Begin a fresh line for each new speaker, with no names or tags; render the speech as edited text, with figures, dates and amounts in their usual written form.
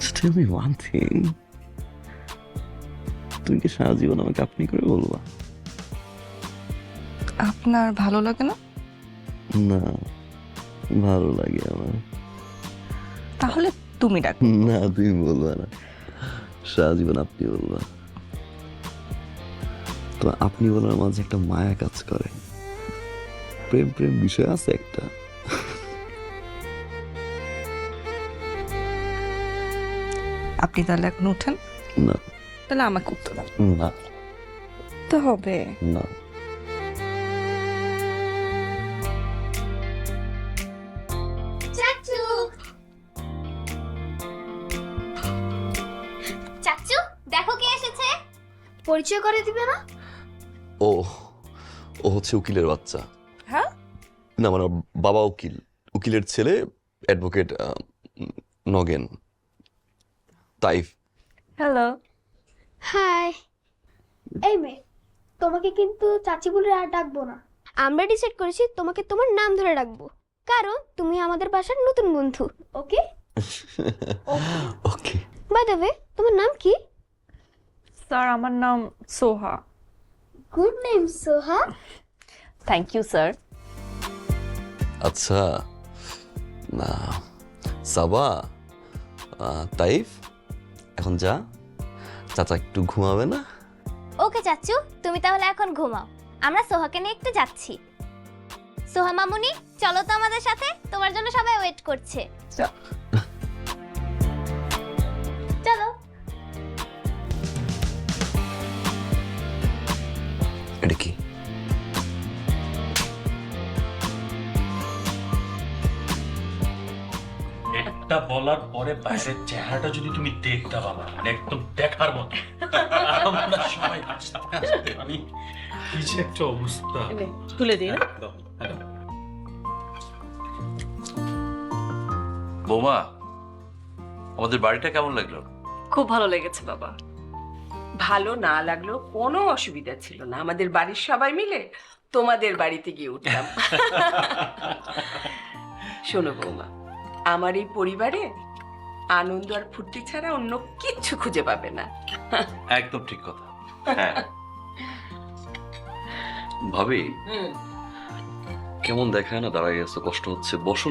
Just tell me one thing. তুমি কি সারা জীবন আমাকে আপনি করে বলবা?
আপনার ভালো লাগে না?
না, ভালো লাগে আমার।
তাহলে তুমি ডাকো।
না, তুমি বলবা না, সারা জীবন আপনি বলবা। তো আপনি বলার মাঝে একটা মায়া কাজ করে, প্রেম প্রেম বিষয় আছে একটা।
আপনি তাহলে এখন উঠেন।
না
তাহলে আমাকে উঠতে দাও।
না
তো হবে।
না,
চাচু চাচু দেখো কে এসেছে। পরিচয় করে দিবে না?
ও ও হচ্ছে উকিলের বাচ্চা।
হ্যাঁ,
না মানে ওর বাবা উকিল, উকিলের ছেলে advocate Nagen, Taif.
Hello.
Hi. এই মেয়ে, তোমাকে কিন্তু চাচি বলে আর ডাকবো না। আমরা ডিসাইড করেছি তোমাকে তোমার নাম ধরে ডাকবো, কারণ তুমি আমাদের বাসার নতুন বন্ধু। Okay
okay.
By the way, তোমার নাম কি?
স্যার আমার নাম Soha.
Good name Soha.
Thank you sir.
আচ্ছা, না সাবা, তাইফ এখন যা, চাচা একটু ঘুমাবে না?
ওকে চাচু, তুমি তাহলে এখন ঘুমাও, আমরা সোহাকে নিয়ে একটু যাচ্ছি। সোহা মামুনি, চলো তো আমাদের সাথে, তোমার জন্য সবাই ওয়েট করছে। চলো।
এটা কি?
একটা বলার পরে বাইরের চেহারাটা যদি তুমি দেখতে বাবা, মানে একদম দেখার মতো। আমরা সবাই হাসতে হাসতে মানে কি যে একটা অবস্থা।
তুলে দিন।
একদম, একদম। বৌমা, আমাদের বাড়িটা কেমন লাগলো?
খুব ভালো লেগেছে বাবা। ভালো না লাগলো কোনো অসুবিধা ছিল না, আমাদের বাড়ির সবাই মিলে তোমাদের বাড়িতে গিয়ে উঠলাম। শোনো বৌমা, আমার এই পরিবারে আনন্দ আর ফুর্তি ছাড়া অন্য কিচ্ছু খুঁজে পাবে না।
একদম ঠিক কথা। হ্যাঁ
ভাবি কেমন দেখায় না, দাঁড়াই গেছে, কষ্ট হচ্ছে, বসো